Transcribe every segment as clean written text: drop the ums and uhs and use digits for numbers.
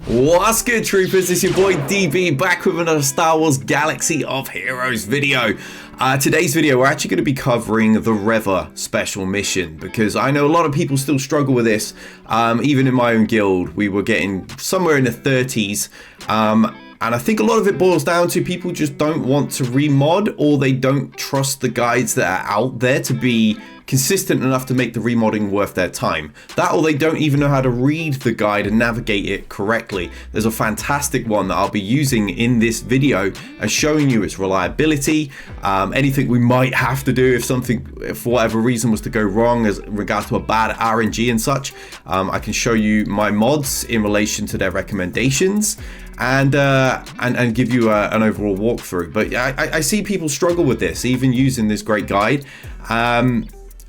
What's good, troopers? It's your boy DB back with another Star Wars Galaxy of Heroes video. Today's video, we're actually going to be covering the Reva special mission because I know a lot of people still struggle with this. Even in my own guild, we were getting somewhere in the 30s. And I think a lot of it boils down to people just don't want to remod, or they don't trust the guides that are out there to be consistent enough to make the remodding worth their time. That, or they don't even know how to read the guide and navigate it correctly. There's a fantastic one that I'll be using in this video and showing you its reliability, anything we might have to do if something, for whatever reason, was to go wrong as regards to a bad RNG and such. I can show you my mods in relation to their recommendations and give you an overall walkthrough. But I see people struggle with this, even using this great guide.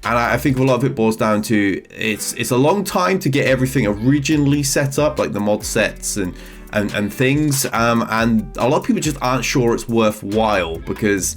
And I think a lot of it boils down to it's a long time to get everything originally set up, like the mod sets and things. And a lot of people just aren't sure it's worthwhile because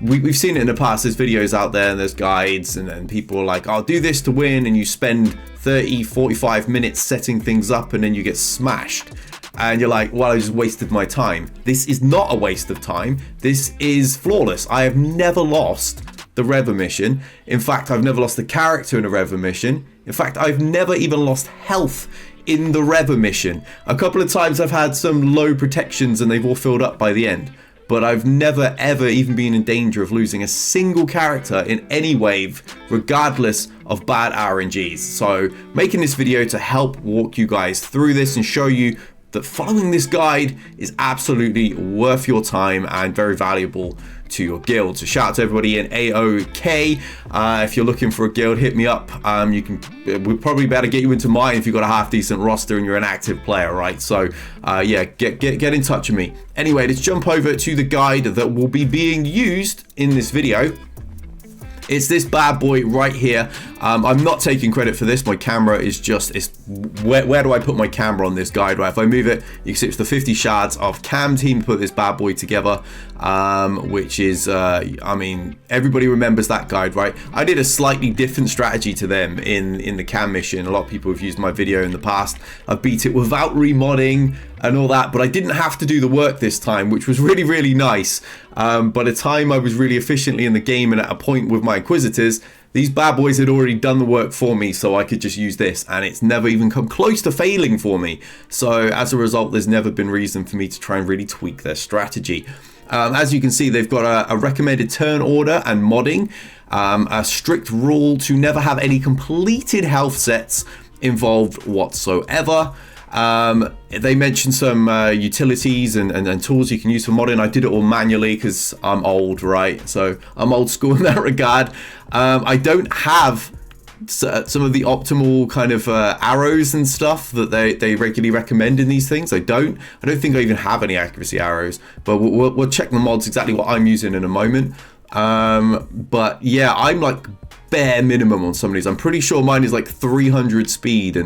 we've seen it in the past. There's videos out there and there's guides and people are like, I'll do this to win, and you spend 30-45 minutes setting things up and then you get smashed. And you're like, well, I just wasted my time. This is not a waste of time. This is flawless. I have never lost the Reva mission. In fact, I've never lost a character in a Reva mission. In fact, I've never even lost health in the Reva mission. A couple of times I've had some low protections and they've all filled up by the end. But I've never ever even been in danger of losing a single character in any wave, regardless of bad RNGs. So making this video to help walk you guys through this and show you that following this guide is absolutely worth your time and very valuable to your guild. So shout out to everybody in AOK. If you're looking for a guild, hit me up. We'll probably better get you into mine if you've got a half decent roster and you're an active player, right? So yeah, get in touch with me. Anyway, let's jump over to the guide that will be being used in this video. It's this bad boy right here. I'm not taking credit for this. My camera is just, where do I put my camera on this guide? Right, if I move it, you can see it's the 50 Shards of Cam team put this bad boy together, which is, I mean, everybody remembers that guide, right? I did a slightly different strategy to them in the Cam mission. A lot of people have used my video in the past. I've beat it without remodding and all that, but I didn't have to do the work this time, which was really, really nice. By the time I was really efficiently in the game and at a point with my Inquisitors, these bad boys had already done the work for me, so I could just use this, and it's never even come close to failing for me. So as a result, there's never been reason for me to try and really tweak their strategy. As you can see, they've got a recommended turn order and modding, a strict rule to never have any completed health sets involved whatsoever. They mentioned some utilities and tools you can use for modding. I did it all manually because I'm old, right? So I'm old school in that regard. I don't have some of the optimal kind of arrows and stuff that they regularly recommend in these things. I don't think I even have any accuracy arrows, but we'll check the mods exactly what I'm using in a moment. But yeah, I'm like bare minimum on some of these. I'm pretty sure mine is like 300 speed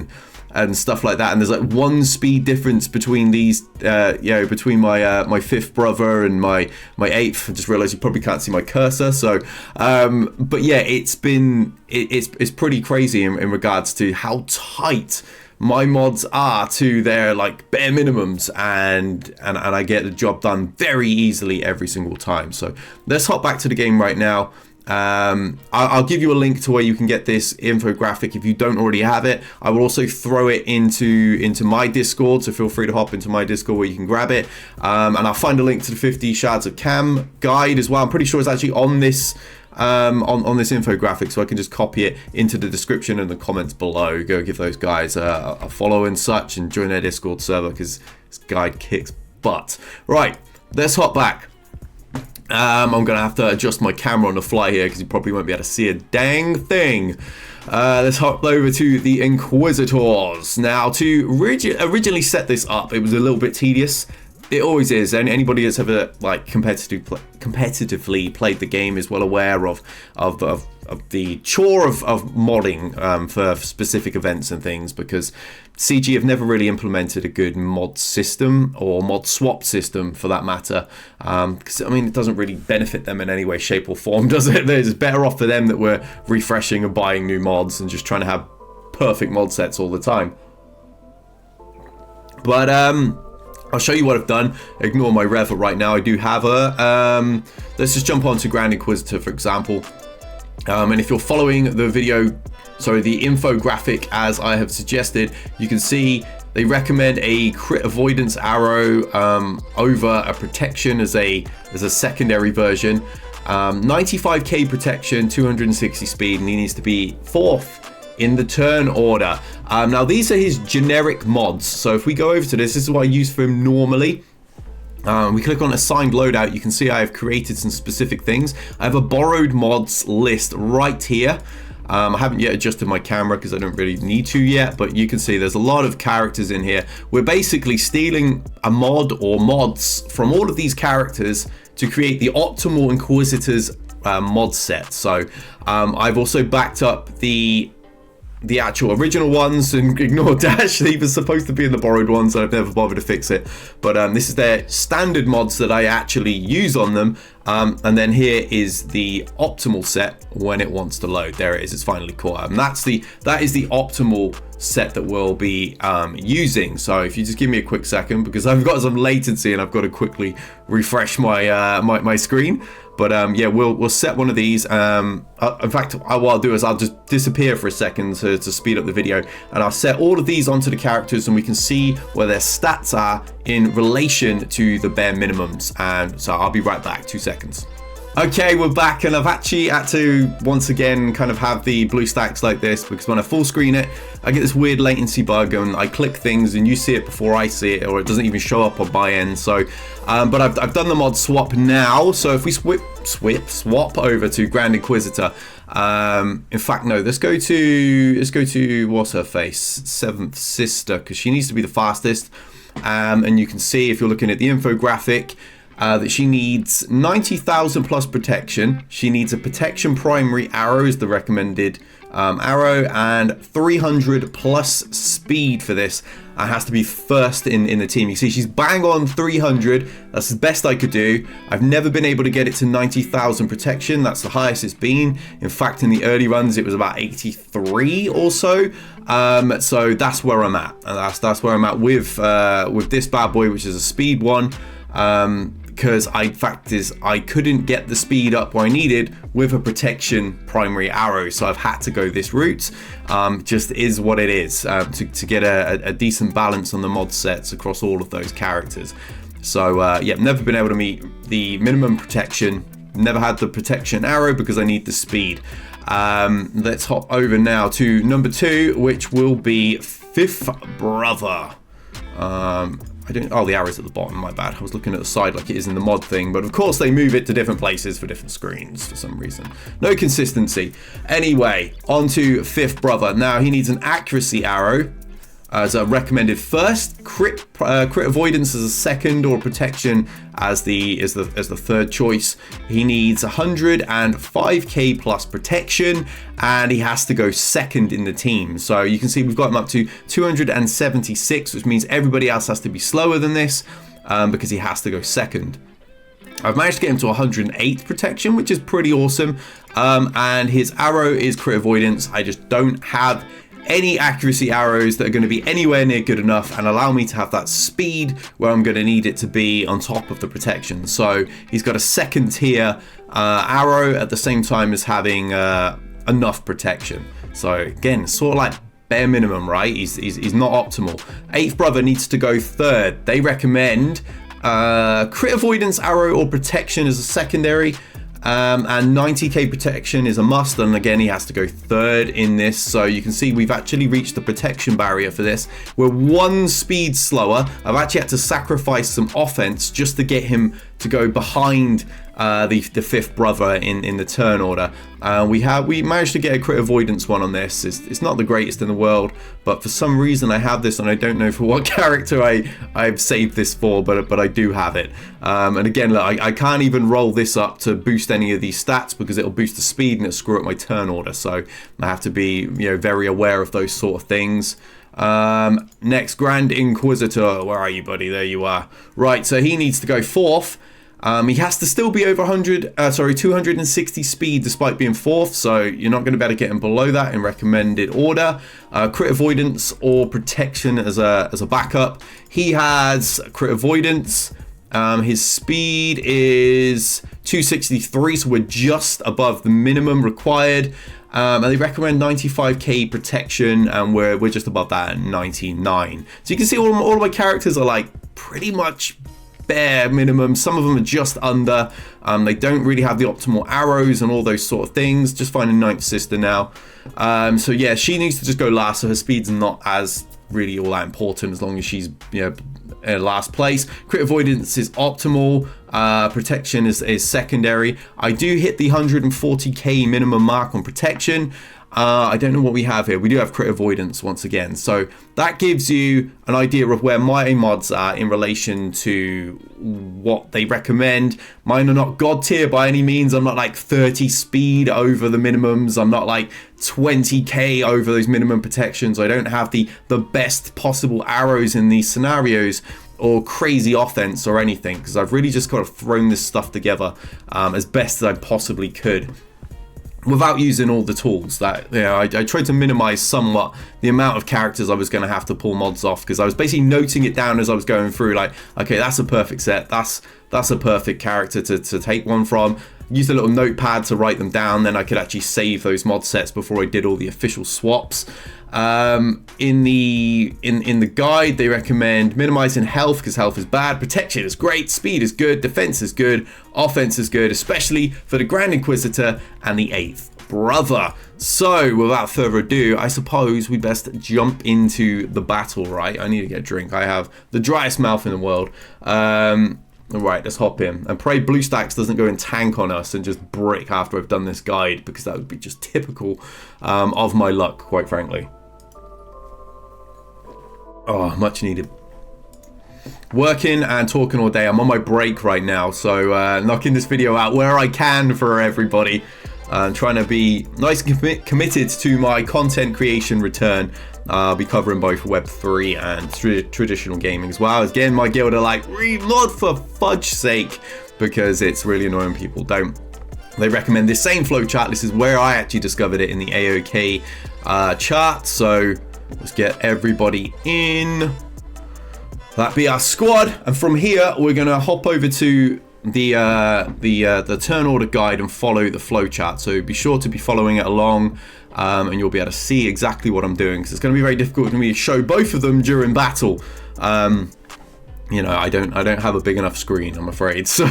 and stuff like that, and there's like 1 speed difference between these, between my fifth brother and my eighth. I just realized you probably can't see my cursor. So, but yeah, it's pretty crazy in regards to how tight my mods are to their like bare minimums, and I get the job done very easily every single time. So let's hop back to the game right now. I'll give you a link to where you can get this infographic if you don't already have it. I will also throw it into my Discord, so feel free to hop into my Discord where you can grab it. And I'll find a link to the 50 Shards of Cam guide as well. I'm pretty sure it's actually on this on this infographic, so I can just copy it into the description and the comments below. Go give those guys a follow and such, and join their Discord server because this guide kicks butt. Right, let's hop back. I'm gonna have to adjust my camera on the fly here because you probably won't be able to see a dang thing. Let's hop over to the Inquisitors. Now, to originally set this up, it was a little bit tedious. It always is, and anybody that's ever like competitively played the game is well aware of the chore of modding for specific events and things, because CG have never really implemented a good mod system or mod swap system for that matter. Because I mean, it doesn't really benefit them in any way, shape, or form, does it? It's better off for them that we're refreshing and buying new mods and just trying to have perfect mod sets all the time. But I'll show you what I've done. Ignore my Reva right now. I do have her. Let's just jump on to Grand Inquisitor, for example. And if you're following the video, sorry, the infographic as I have suggested, you can see they recommend a crit avoidance arrow over a protection as a secondary version. 95k protection, 260 speed, and he needs to be 4th in the turn order. Now these are his generic mods. So if we go over to this is what I use for him normally. We click on assigned loadout, you can see I have created some specific things. I have a borrowed mods list right here. I haven't yet adjusted my camera because I don't really need to yet, but you can see there's a lot of characters in here. We're basically stealing a mod or mods from all of these characters to create the optimal Inquisitors mod set. So I've also backed up the actual original ones and ignore Dash. He was supposed to be in the borrowed ones, so I've never bothered to fix it. But this is their standard mods that I actually use on them. And then here is the optimal set when it wants to load. There it is, it's finally caught up. And that is the optimal set that we'll be using. So if you just give me a quick second, because I've got some latency and I've got to quickly refresh my my screen. But yeah, we'll set one of these. In fact, what I'll do is I'll just disappear for a second to speed up the video, and I'll set all of these onto the characters, and we can see where their stats are in relation to the bare minimums. And so I'll be right back, 2 seconds. Okay, we're back, and I've actually had to once again kind of have the blue stacks like this, because when I full screen it, I get this weird latency bug and I click things and you see it before I see it, or it doesn't even show up on my end. So but I've done the mod swap now. So if we swap over to Grand Inquisitor, in fact no, let's go to what's her face, 7th Sister, because she needs to be the fastest. And you can see if you're looking at the infographic that she needs 90,000 plus protection. She needs a protection primary arrow is the recommended arrow, and 300 plus speed for this. Has to be first in the team. You see she's bang on 300. That's the best I could do. I've never been able to get it to 90,000 protection. That's the highest it's been. In fact, in the early runs it was about 83 or so. So that's where I'm at, and that's where I'm at with this bad boy, which is a speed one. Because I couldn't get the speed up where I needed with a protection primary arrow, so I've had to go this route. Just is what it is, to get a decent balance on the mod sets across all of those characters. So yeah, never been able to meet the minimum protection, never had the protection arrow because I need the speed. Let's hop over now to number 2, which will be 5th Brother. Oh, the arrow's at the bottom, my bad. I was looking at the side like it is in the mod thing, but of course they move it to different places for different screens for some reason. No consistency. Anyway, on to 5th Brother. Now he needs an accuracy arrow as a recommended first, crit avoidance as a second, or protection as the third choice. He needs 105k plus protection, and he has to go second in the team. So you can see we've got him up to 276, which means everybody else has to be slower than this, because he has to go second. I've managed to get him to 108 protection, which is pretty awesome. And his arrow is crit avoidance. I just don't have any accuracy arrows that are going to be anywhere near good enough and allow me to have that speed where I'm going to need it to be on top of the protection. So he's got a second tier arrow at the same time as having enough protection. So again, sort of like bare minimum, right? He's not optimal. 8th Brother needs to go 3rd. They recommend crit avoidance arrow or protection as a secondary. And 90k protection is a must, and again he has to go 3rd in this. So you can see we've actually reached the protection barrier for this. We're 1 speed slower. I've actually had to sacrifice some offense just to get him to go behind the 5th Brother in the turn order. We managed to get a crit avoidance one on this. It's not the greatest in the world, but for some reason I have this, and I don't know for what character I've saved this for, but I do have it. And again, look, I can't even roll this up to boost any of these stats because it'll boost the speed and it'll screw up my turn order. So I have to be very aware of those sort of things. Next, Grand Inquisitor. Where are you, buddy? There you are. Right, so he needs to go 4th. He has to still be over 260 speed despite being 4th, so you're not going to be able to get him below that in recommended order. Crit avoidance or protection as a backup. He has crit avoidance. His speed is 263, so we're just above the minimum required. And they recommend 95k protection, and we're just above that at 99. So you can see all of my characters are like pretty much bare minimum. Some of them are just under. They don't really have the optimal arrows and all those sort of things. Just finding 9th sister now. So yeah, she needs to just go last, so her speed's not as really all that important as long as she's, you know, in last place. Crit avoidance is optimal. Protection is secondary. I do hit the 140k minimum mark on protection. I don't know what we have here. We do have crit avoidance once again. So that gives you an idea of where my mods are in relation to what they recommend. Mine are not god tier by any means. I'm not like 30 speed over the minimums. I'm not like 20k over those minimum protections. I don't have the best possible arrows in these scenarios or crazy offense or anything, because I've really just kind of thrown this stuff together as best as I possibly could, without using all the tools. That, you know, I tried to minimize somewhat the amount of characters I was going to have to pull mods off, because I was basically noting it down as I was going through, like, okay, that's a perfect set, that's a perfect character to take one from. Used a little notepad to write them down, then I could actually save those mod sets before I did all the official swaps. In the guide, they recommend minimizing health, because health is bad, protection is great, speed is good, defense is good, offense is good, especially for the Grand Inquisitor and the 8th brother. So without further ado, I suppose we best jump into the battle, right? I need to get a drink. I have the driest mouth in the world. Right, let's hop in. And pray BlueStacks doesn't go and tank on us and just brick after I've done this guide, because that would be just typical of my luck, quite frankly. Oh, much needed. Working and talking all day. I'm on my break right now, so knocking this video out where I can for everybody. Trying to be nice and committed to my content creation return. I'll be covering both Web3 and traditional gaming as well. Again, my guild are like, reload for fudge's sake, because it's really annoying people don't. They recommend this same flowchart. This is where I actually discovered it, in the AOK chart. So let's get everybody in. That be our squad, and from here we're gonna hop over to the turn order guide and follow the flowchart. So be sure to be following it along, and you'll be able to see exactly what I'm doing, because it's going to be very difficult for me to show both of them during battle. You know, I don't have a big enough screen, I'm afraid. So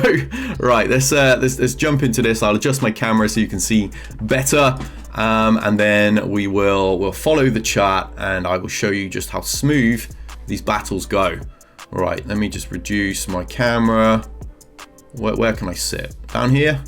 right, let's jump into this. I'll adjust my camera so you can see better, and then we'll follow the chart, and I will show you just how smooth these battles go. Right, let me just reduce my camera. Where can I sit? Down here?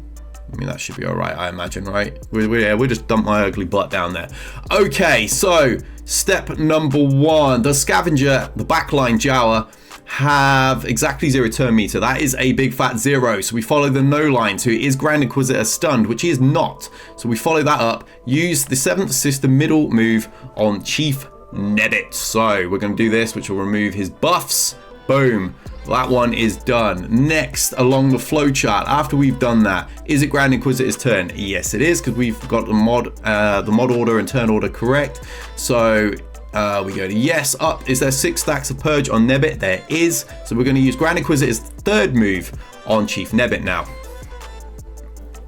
I mean, that should be all right, I imagine, right? We'll just dump my ugly butt down there. Okay, so step number 1. The Scavenger, the backline Jawa, have exactly 0 turn meter. That is a big fat 0. So we follow the no line. So is Grand Inquisitor stunned, which he is not. So we follow that up. Use the 7th sister middle move on Chief Nebbit. So we're going to do this, which will remove his buffs. Boom. That one is done. Next, along the flowchart, after we've done that, is it Grand Inquisitor's turn? Yes, it is, because we've got the mod order and turn order correct. So we go to yes, up. Is there 6 stacks of Purge on Nebbit? There is. So we're going to use Grand Inquisitor's 3rd move on Chief Nebbit now.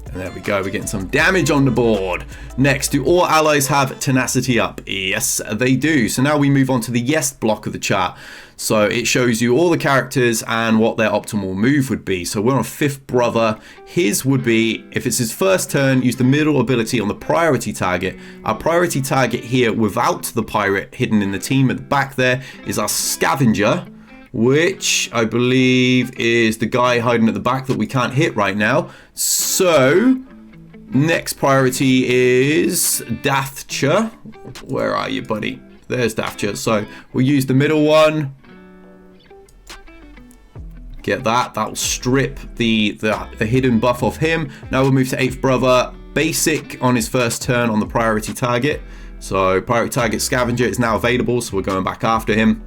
And there we go, we're getting some damage on the board. Next, do all allies have tenacity up? Yes, they do. So now we move on to the yes block of the chart. So it shows you all the characters and what their optimal move would be. So we're on 5th brother. His would be, if it's his first turn, use the middle ability on the priority target. Our priority target here, without the pirate hidden in the team at the back there, is our Scavenger, which I believe is the guy hiding at the back that we can't hit right now. So next priority is Dathcha. Where are you, buddy? There's Dathcha. So we'll use the middle one. Get that. That'll strip the hidden buff off him. Now we'll move to 8th brother. Basic on his first turn on the priority target. So priority target Scavenger is now available, so we're going back after him.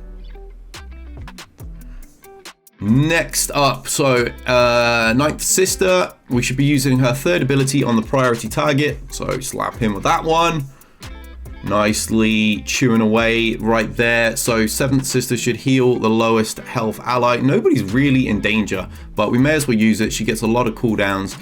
Next up, so Ninth Sister, we should be using her third ability on the priority target. So slap him with that one. Nicely chewing away right there. So Seventh Sister should heal the lowest health ally. Nobody's really in danger, but we may as well use it. She gets a lot of cooldowns.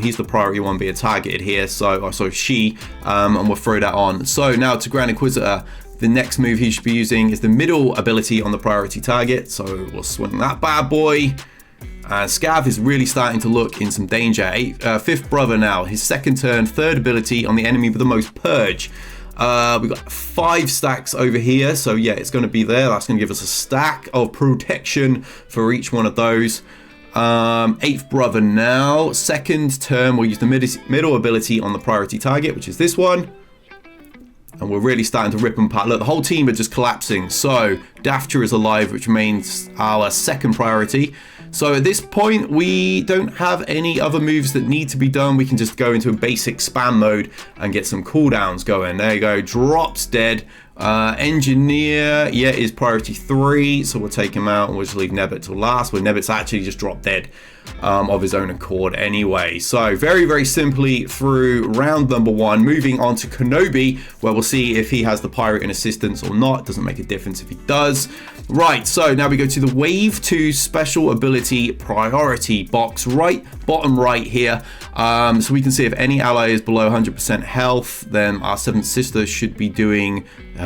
He's the priority one being targeted here, so she, and we'll throw that on. So now to Grand Inquisitor, the next move he should be using is the middle ability on the priority target. So we'll swing that bad boy. And Scav is really starting to look in some danger. Fifth Brother now, his second turn, third ability on the enemy with the most purge. We've got 5 stacks over here, so yeah, it's going to be there. That's going to give us a stack of protection for each one of those. Eighth Brother now, second turn, we'll use the middle ability on the priority target, which is this one. And we're really starting to rip and pat. Look, the whole team are just collapsing. So Daftra is alive, which remains our second priority. So at this point, we don't have any other moves that need to be done. We can just go into a basic spam mode and get some cooldowns going. There you go. Drops dead. Engineer, yeah, is priority 3. So we'll take him out and we'll just leave Nebbit till last. Where Nebbit's actually just dropped dead of his own accord anyway. So very, very simply through round number 1, moving on to Kenobi, where we'll see if he has the pirate in assistance or not. Doesn't make a difference if he does. Right, so now we go to the Wave 2 special ability priority box, right bottom right here. So we can see if any ally is below 100% health, then our 7th Sister should be doing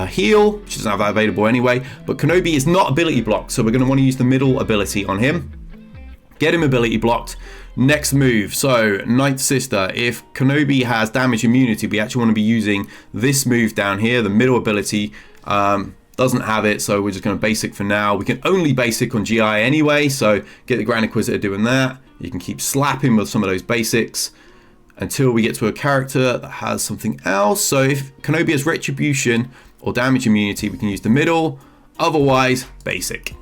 heal. She doesn't have that available anyway, but Kenobi is not ability blocked, so we're going to want to use the middle ability on him. Get him ability blocked. Next move, so Ninth Sister, if Kenobi has damage immunity, we actually want to be using this move down here, the middle ability. Doesn't have it, so we're just going to basic for now. We can only basic on GI anyway, so get the Grand Inquisitor doing that. You can keep slapping with some of those basics until we get to a character that has something else. So if Kenobi has Retribution or damage immunity, we can use the middle, otherwise basic.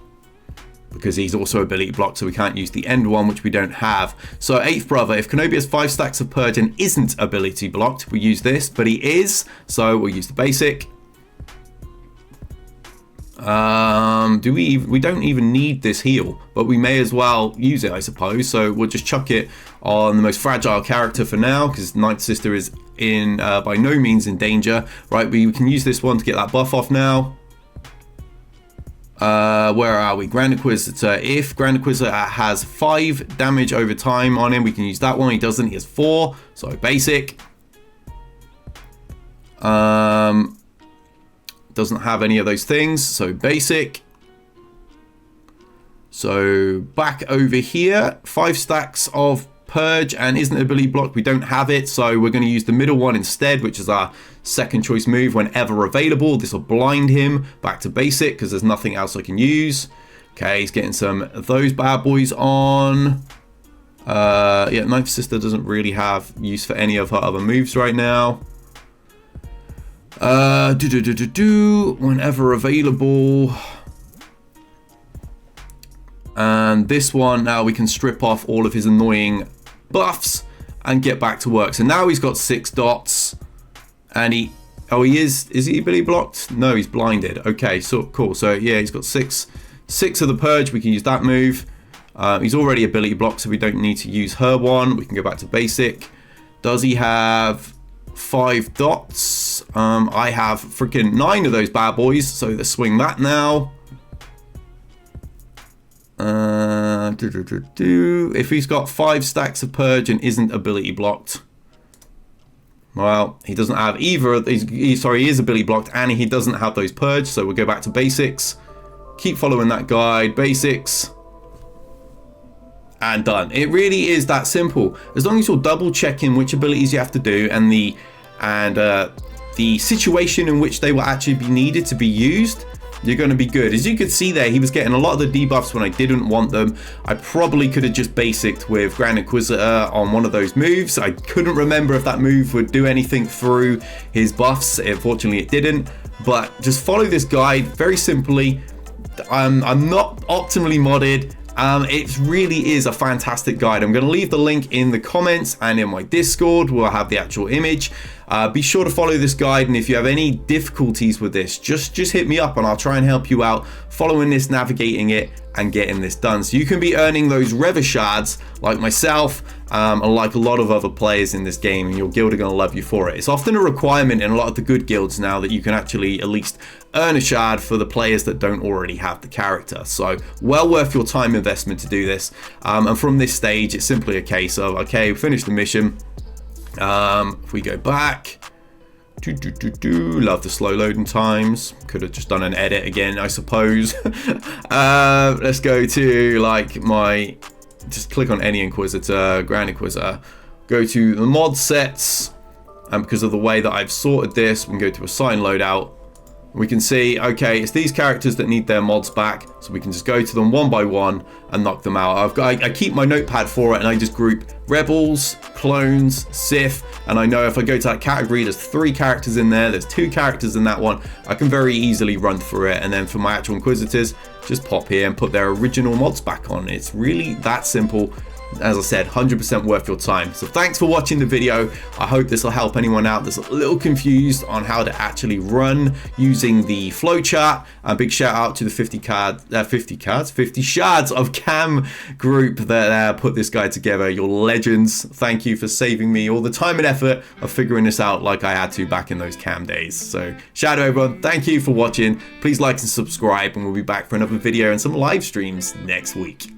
Because he's also ability blocked, so we can't use the end one, which we don't have. So Eighth Brother, if Kenobi has 5 stacks of Purge and isn't ability blocked, we use this, but he is, so we'll use the basic. We don't even need this heal, but we may as well use it, I suppose. So we'll just chuck it on the most fragile character for now, because Ninth Sister is in by no means in danger. Right, we can use this one to get that buff off now. Where are we? Grand Inquisitor. If Grand Inquisitor has 5 damage over time on him, we can use that one. He doesn't. He has 4, so basic. Doesn't have any of those things, so basic. So back over here, 5 stacks of Purge and isn't ability blocked. We don't have it, so we're going to use the middle one instead, which is our second choice move whenever available. This will blind him back to basic because there's nothing else I can use. Okay, he's getting some of those bad boys on. Yeah, Ninth Sister doesn't really have use for any of her other moves right now. Whenever available. And this one, now we can strip off all of his annoying buffs and get back to work. So now he's got 6 dots, and he is he ability blocked? No, he's blinded. Okay, so cool. So yeah, he's got six of the Purge. We can use that move. He's already ability blocked, so we don't need to use her one. We can go back to basic. Does he have 5 dots? I have freaking 9 of those bad boys, so let's swing that now. If he's got 5 stacks of Purge and isn't ability blocked, well, he doesn't have either. He is ability blocked and he doesn't have those Purge, so we'll go back to basics. Keep following that guide, basics, and done. It really is that simple. As long as you're double checking which abilities you have to do and the situation in which they will actually be needed to be used, you're going to be good. As you could see there, he was getting a lot of the debuffs when I didn't want them. I probably could have just basicked with Grand Inquisitor on one of those moves. I couldn't remember if that move would do anything through his buffs. Unfortunately, it didn't. But just follow this guide very simply. I'm not optimally modded. It really is a fantastic guide. I'm going to leave the link in the comments and in my Discord. We'll have the actual image. Be sure to follow this guide, and if you have any difficulties with this, just hit me up and I'll try and help you out following this, navigating it, and getting this done. So you can be earning those Reva shards like myself and like a lot of other players in this game, and your guild are going to love you for it. It's often a requirement in a lot of the good guilds now that you can actually at least earn a shard for the players that don't already have the character. So well worth your time investment to do this. And from this stage, it's simply a case of, okay, we finished the mission. If we go back, love the slow loading times. Could have just done an edit again, I suppose. Let's go to like just click on any Inquisitor, Grand Inquisitor, go to the mod sets, and because of the way that I've sorted this, we can go to assign loadout. We can see, okay, it's these characters that need their mods back, so we can just go to them one by one and knock them out. I keep my notepad for it, and I just group rebels, clones, Sith, and I know if I go to that category, there's 3 characters in there, there's 2 characters in that one. I can very easily run through it, and then for my actual Inquisitors, just pop here and put their original mods back on. It's really that simple. As I said, 100% worth your time. So thanks for watching the video. I hope this will help anyone out that's a little confused on how to actually run using the flowchart. A big shout out to the 50 shards of Cam group that put this guide together. You're legends. Thank you for saving me all the time and effort of figuring this out like I had to back in those Cam days. So shout out everyone. Thank you for watching. Please like and subscribe, and we'll be back for another video and some live streams next week.